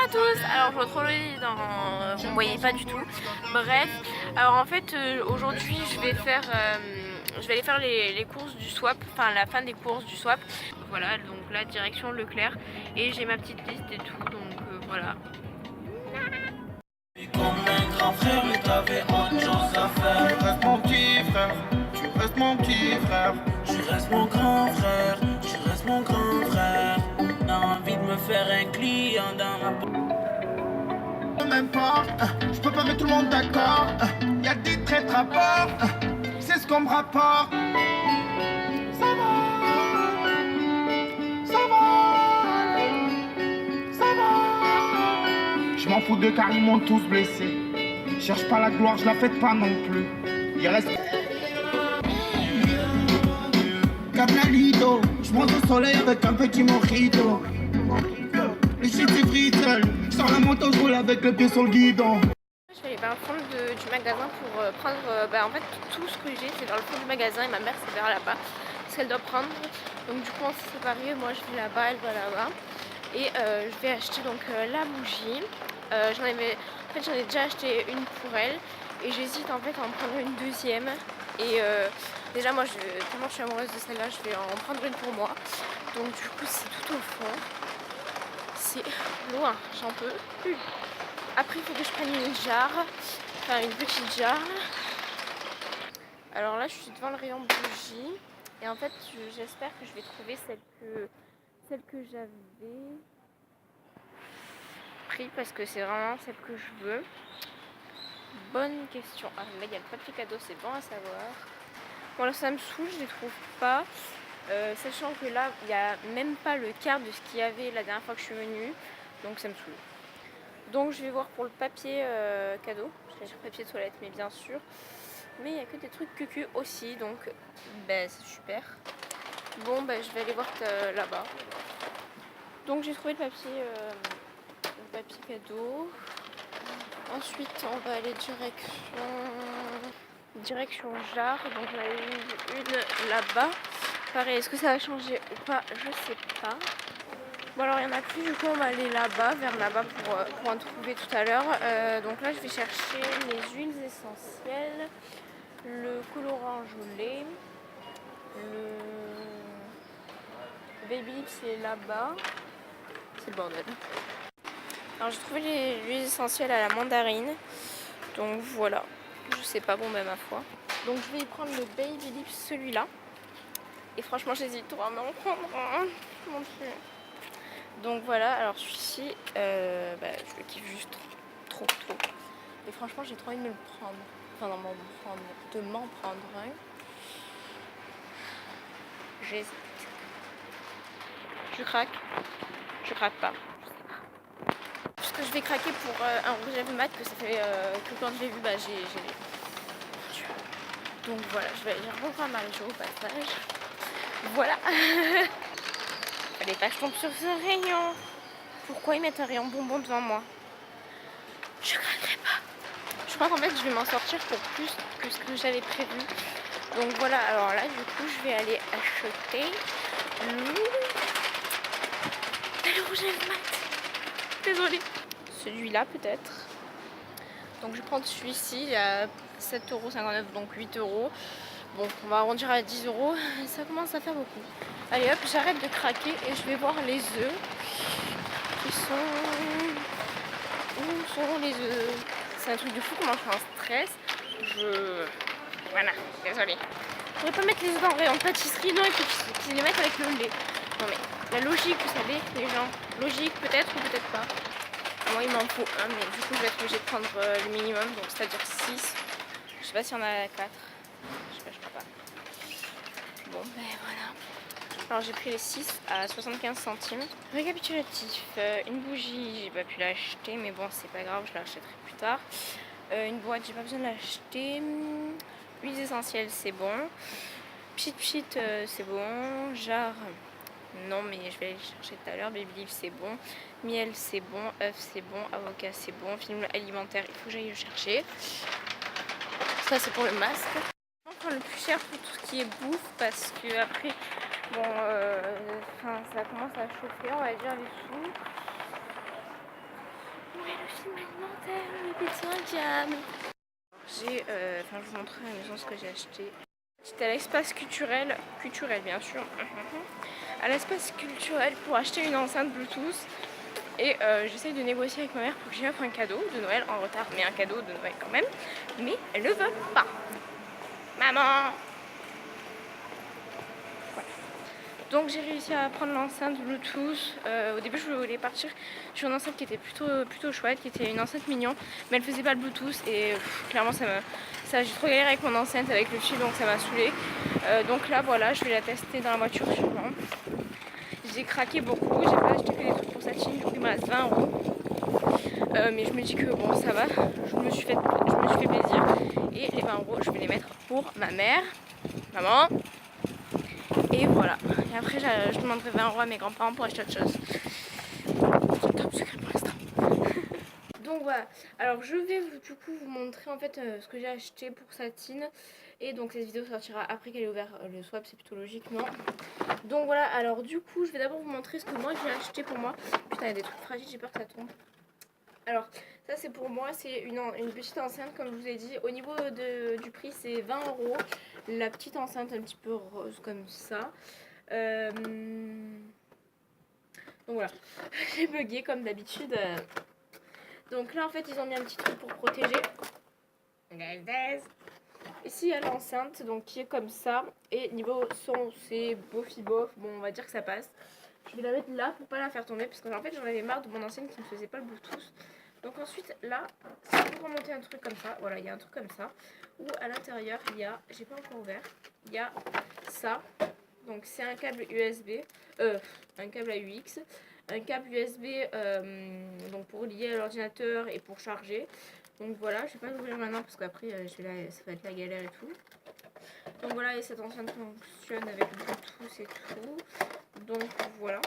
à tous. Alors je me retrouve dans... vous ne voyez pas du tout. Bref, alors en fait aujourd'hui je vais aller faire les courses du swap, enfin la fin des courses du swap. Voilà, donc là direction Leclerc et j'ai ma petite liste et tout, donc voilà. Comme un grand frère, mais t'avais autre chose à faire. Tu restes mon petit frère, tu restes mon petit frère. Tu restes mon grand frère, tu restes mon grand frère. T'as envie de me faire un client dans ma peau. Même pas, je peux pas mettre tout le monde d'accord. Y'a des traîtres à bord, c'est ce qu'on me rapporte. Ça va, ça va, ça va. Je m'en fous de car ils m'ont tous blessé. Cherche pas la gloire, je la fête pas non plus. Il reste Carnalito, je monte au soleil avec un petit mojito. Le shit c'est fritzel, je sors la moto, je roule avec le pied sur le guidon. Je vais aller vers le fond du magasin pour prendre en fait tout ce que j'ai c'est vers le fond du magasin et ma mère c'est vers là-bas ce qu'elle doit prendre, donc du coup on s'est séparés, moi je vais là-bas, elle va là-bas et je vais acheter donc la bougie. J'en ai déjà acheté une pour elle et j'hésite en fait à en prendre une deuxième et déjà moi tellement je suis amoureuse de celle-là, je vais en prendre une pour moi, donc du coup c'est tout au fond, c'est loin, j'en peux plus. Après, il faut que je prenne une jarre, enfin une petite jarre. Alors là, je suis devant le rayon bougie. Et en fait, j'espère que je vais trouver celle que j'avais pris parce que c'est vraiment celle que je veux. Bonne question. Ah, là, il y a le papier cadeau, c'est bon à savoir. Bon, alors ça me saoule, je les trouve pas. Sachant que là, il n'y a même pas le quart de ce qu'il y avait la dernière fois que je suis venue. Donc ça me saoule. Donc je vais voir pour le papier cadeau, je vais dire papier toilette mais bien sûr. Mais il n'y a que des trucs cucu aussi, donc c'est super. Bon je vais aller voir là-bas. Donc j'ai trouvé le papier cadeau. Ensuite on va aller direction jarre. Donc j'en ai une là-bas. Pareil, est-ce que ça va changer ou pas, je sais pas. Bon alors il n'y en a plus, du coup on va aller là-bas, vers là-bas pour en trouver tout à l'heure. Donc là je vais chercher les huiles essentielles, le colorant gelé, le baby c'est là-bas, c'est le bordel. Alors j'ai trouvé les huiles essentielles à la mandarine, donc voilà, je sais pas, bon ma foi. Donc je vais y prendre le baby lips, celui-là, et franchement j'hésite trop à m'en prendre un, mon dieu. Donc voilà, alors celui-ci, je le kiffe juste trop. Et franchement, j'ai trop envie de me le prendre. Enfin, de m'en prendre un. J'hésite. Je craque pas. Parce que je vais craquer pour un rouge à lèvres mat que ça fait que quand je l'ai vu, j'ai... Donc voilà, je vais aller revoir Marie-Jo au passage. Voilà. Fallait pas que je tombe sur ce rayon. Pourquoi ils mettent un rayon bonbon devant moi? Je craquerai pas. Je crois qu'en fait je vais m'en sortir pour plus que ce que j'avais prévu. Donc voilà, alors là du coup je vais aller acheter le rouge à lèvres mat. Désolée. Celui-là peut-être. Donc je vais prendre celui-ci à 7,59 €, donc 8 €. Bon, on va arrondir à 10 €. Ça commence à faire beaucoup. Allez hop, j'arrête de craquer et je vais voir les œufs. Où sont les œufs? C'est un truc de fou comment je suis en stress. Voilà, désolée. Je pourrais pas mettre les œufs dans le rayon de pâtisserie, non, il faut qu'ils les mettent avec le lait. Non mais, la logique, vous savez, les gens. Logique peut-être ou peut-être pas. Moi il m'en faut un, mais du coup je vais être obligée de prendre le minimum, donc c'est-à-dire 6. Je sais pas s'il y en a 4. Je crois pas. Bon voilà. Alors j'ai pris les 6 à 75 centimes. Récapitulatif, une bougie, j'ai pas pu l'acheter, mais bon c'est pas grave, je l'achèterai plus tard. Une boîte, j'ai pas besoin de l'acheter. Huiles essentielles, c'est bon. Pchit, c'est bon. Jarre, non mais je vais aller chercher tout à l'heure. Baby leaf, c'est bon. Miel, c'est bon. œuf, c'est bon. Avocat, c'est bon. Film alimentaire, il faut que j'aille le chercher. Ça c'est pour le masque. Je vais prendre le plus cher pour tout ce qui est bouffe parce que après ça commence à chauffer, on va dire les sous. le film alimentaire, le petit indienne. Je vous montrerai à la maison ce que j'ai acheté. C'était à l'espace culturel bien sûr, à l'espace culturel pour acheter une enceinte Bluetooth. Et j'essaye de négocier avec ma mère pour que j'y offre un cadeau de Noël en retard, mais un cadeau de Noël quand même. Mais elle ne veut pas. Maman! Voilà. Donc j'ai réussi à prendre l'enceinte Bluetooth. Au début je voulais partir sur une enceinte qui était plutôt chouette, qui était une enceinte mignon, mais elle faisait pas le Bluetooth et clairement j'ai trop galéré avec mon enceinte, avec le fil, donc ça m'a saoulée. Donc là voilà, je vais la tester dans la voiture sûrement. J'ai craqué beaucoup, j'ai pas acheté que des trucs pour Satine, du coup il me reste 20 €. Mais je me dis que bon ça va, je me suis fait plaisir. Et les 20 € je vais les mettre pour ma mère, maman. Et voilà. Et après je demanderai 20 € à mes grands-parents pour acheter autre chose. C'est top secret pour l'instant. Donc voilà, alors je vais du coup vous montrer en fait ce que j'ai acheté pour Satine. Et donc cette vidéo sortira après qu'elle ait ouvert le swap, c'est plutôt logique, non? Donc voilà, alors du coup je vais d'abord vous montrer ce que moi j'ai acheté pour moi. Putain, il y a des trucs fragiles, j'ai peur que ça tombe. Alors ça c'est pour moi, c'est une petite enceinte comme je vous ai dit. Au niveau du prix c'est 20 €. La petite enceinte un petit peu rose comme ça. Donc voilà, j'ai bugué comme d'habitude. Donc là en fait ils ont mis un petit truc pour protéger. Ici il y a l'enceinte donc qui est comme ça. Et niveau son c'est bofi bof. Bon on va dire que ça passe. Je vais la mettre là pour pas la faire tomber parce que en fait j'en avais marre de mon ancienne qui ne faisait pas le Bluetooth. Donc ensuite là c'est pour remonter un truc comme ça. Voilà, il y a un truc comme ça. Où à l'intérieur il y a, j'ai pas encore ouvert, il y a ça. Donc c'est un câble USB, un câble AUX, un câble USB donc pour lier à l'ordinateur et pour charger. Donc voilà, je vais pas l'ouvrir maintenant parce qu'après ça va être la galère et tout. Donc voilà, et cette enceinte fonctionne avec Bluetooth et tout. Donc voilà,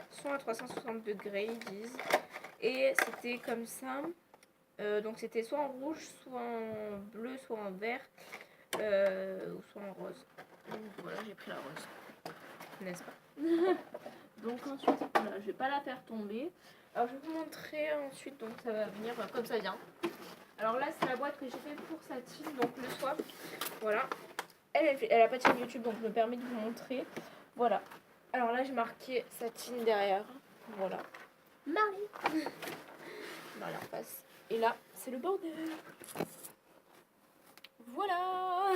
son à 360 degrés ils disent. Et c'était comme ça. Donc c'était soit en rouge, soit en bleu, soit en vert, ou soit en rose. Donc voilà, j'ai pris la rose. N'est-ce pas? Donc ensuite, voilà, je vais pas la faire tomber. Alors je vais vous montrer ensuite, donc ça va venir comme ça vient. Alors là c'est la boîte que j'ai fait pour Satine, donc le swap. Voilà. Elle a pas de chaîne YouTube, donc je me permets de vous montrer. Voilà. Alors là j'ai marqué Satine derrière. Voilà. Marie. Voilà, on passe. Et là c'est le bordel. Voilà.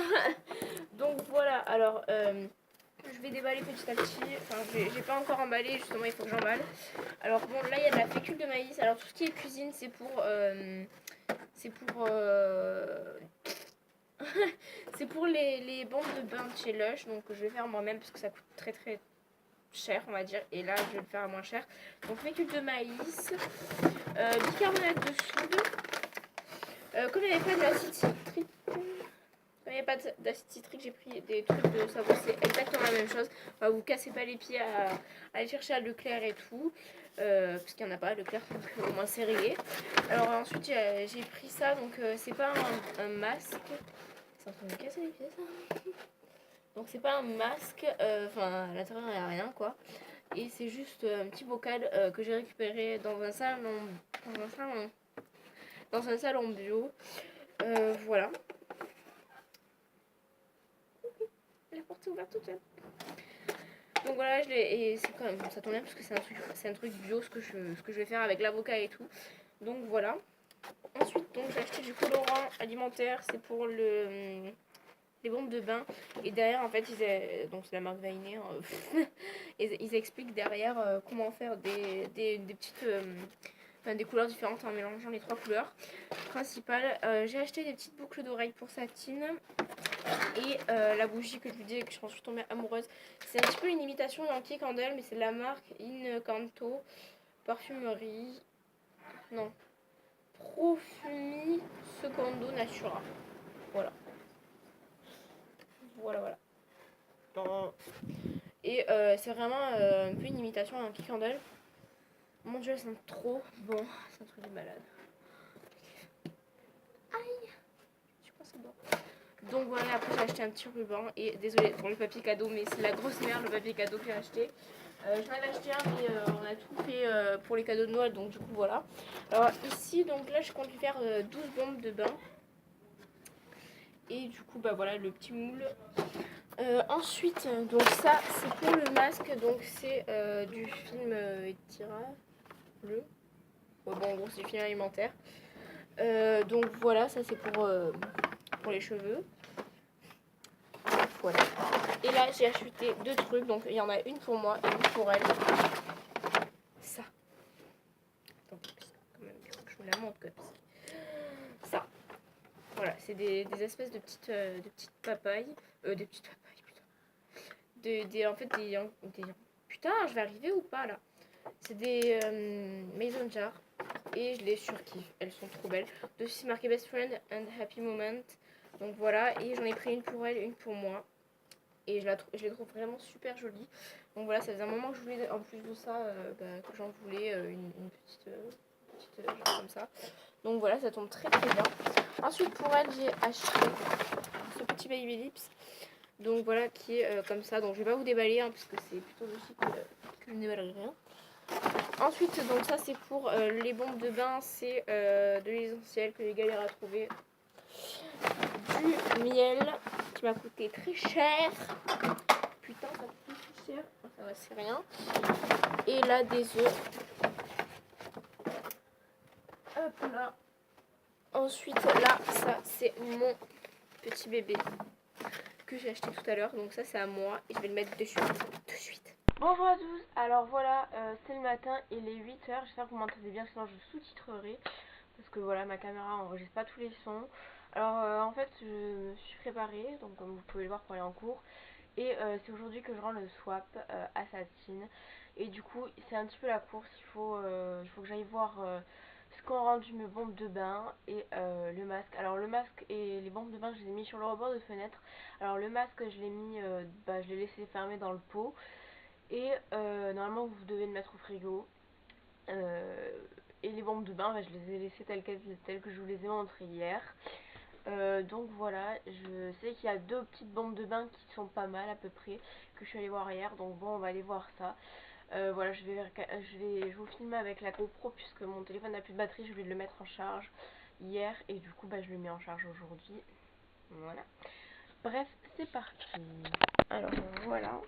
Donc voilà, alors je vais déballer petit à petit. Enfin, j'ai pas encore emballé, justement, il faut que j'emballe. Alors bon, là il y a de la fécule de maïs. Alors tout ce qui est cuisine, c'est pour c'est pour les bombes de bain de chez Lush. Donc je vais faire moi-même parce que ça coûte très cher, on va dire. Et là je vais le faire à moins cher. Donc fécule de maïs, bicarbonate de soude. Comme il n'y avait pas d'acide citrique, j'ai pris des trucs de savon, c'est exactement la même chose. Enfin, vous cassez pas les pieds à aller chercher à Leclerc et tout, parce qu'il n'y en a pas à Leclerc, donc au moins c'est réglé. Alors ensuite j'ai pris ça, donc c'est pas un masque. C'est en train de me casser les pieds ça. Donc c'est pas un masque, enfin à l'intérieur il n'y a rien quoi. Et c'est juste un petit bocal que j'ai récupéré dans un salon bio. Voilà. La porte est ouverte toute seule. Donc voilà, et c'est quand même, ça tombe bien parce que c'est un truc bio ce que je vais faire avec l'avocat et tout. Donc voilà. Ensuite, donc j'ai acheté du colorant alimentaire, c'est pour les bombes de bain. Et derrière, en fait, donc c'est la marque Vainer. Ils expliquent derrière comment faire des petites, des couleurs différentes en mélangeant les 3 couleurs principales. J'ai acheté des petites boucles d'oreilles pour Satine. Et la bougie que je vous dis que je suis tombée amoureuse, c'est un petit peu une imitation Yankee Candle, mais c'est de la marque Incanto Parfumerie, non, Profumi Secondo Natura. Voilà. Et c'est vraiment un peu une imitation Yankee Candle. Mon dieu, elle sent trop bon, c'est un truc de malade. Aïe, je pense que c'est bon. Donc voilà, après j'ai acheté un petit ruban et désolé pour le papier cadeau, mais c'est la grosse merde le papier cadeau que j'ai acheté. J'en avais acheté un mais on a tout fait pour les cadeaux de Noël, donc du coup voilà. Alors ici, donc là je compte lui faire 12 bombes de bain. Et du coup bah voilà le petit moule. Ensuite, donc ça c'est pour le masque, donc c'est du film Etira bleu. Ouais, bon en gros c'est du film alimentaire. Donc voilà, ça c'est pour les cheveux. Voilà. Et là j'ai acheté 2 trucs, donc il y en a une pour moi et une pour elle. Ça. Attends, quand même, il faut que je me la montre comme ça. Ça. Voilà, c'est des espèces de petites papayes. Des petites papayes, putain. En fait, des... Putain, je vais arriver ou pas, là? C'est des mason jars. Et je les surkiffe. Elles sont trop belles. Dessus, c'est marqué Best Friend and Happy Moment. Donc voilà. Et j'en ai pris une pour elle, une pour moi. Et je les trouve vraiment super jolies. Donc voilà, ça faisait un moment que je voulais, en plus de ça, que j'en voulais une petite genre comme ça. Donc voilà, ça tombe très très bien. Ensuite pour elle, j'ai acheté ce petit Baby Lips. Donc voilà, qui est comme ça. Donc je vais pas vous déballer, hein, parce que c'est plutôt logique que je ne déballerai rien. Ensuite, donc ça c'est pour les bombes de bain. C'est de l'huile essentielle que j'ai galéré à trouver. Du miel qui m'a coûté très cher. Putain, ça coûte plus cher. Ça va, c'est rien. Et là, des œufs. Hop là. Ensuite, là, ça c'est mon petit bébé que j'ai acheté tout à l'heure. Donc ça c'est à moi et je vais le mettre dessus de suite. Bonjour à tous. Alors voilà, c'est le matin, il est 8h. J'espère que vous m'entendez bien, sinon je sous-titrerai. Parce que voilà, ma caméra enregistre pas tous les sons. Alors en fait, je me suis préparée, donc comme vous pouvez le voir pour aller en cours. Et c'est aujourd'hui que je rends le swap à Satine. Et du coup, c'est un petit peu la course. Il faut que j'aille voir ce qu'ont rendu mes bombes de bain et le masque. Alors le masque et les bombes de bain, je les ai mis sur le rebord de fenêtre. Alors le masque, je l'ai mis, je l'ai laissé fermé dans le pot. Et normalement, vous devez le mettre au frigo. Et les bombes de bain, je les ai laissées telles que je vous les ai montrées hier. Donc voilà, je sais qu'il y a 2 petites bombes de bain qui sont pas mal à peu près, que je suis allée voir hier, donc bon, on va aller voir ça. Voilà, je vais vous filmer avec la GoPro puisque mon téléphone n'a plus de batterie, je vais le mettre en charge hier et du coup je le mets en charge aujourd'hui. Voilà. Bref, c'est parti. Alors voilà.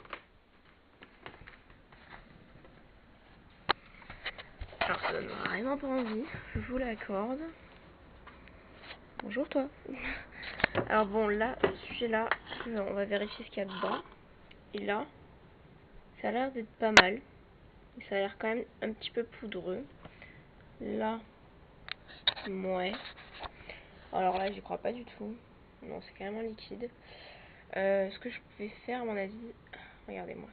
Alors ça donne vraiment pas envie, je vous l'accorde. Bonjour toi. Alors bon, là, celui-là, on va vérifier ce qu'il y a dedans. Et là, ça a l'air d'être pas mal. Et ça a l'air quand même un petit peu poudreux. Là, ouais. Alors là, j'y crois pas du tout. Non, c'est carrément liquide. Ce que je vais faire, à mon avis... Regardez-moi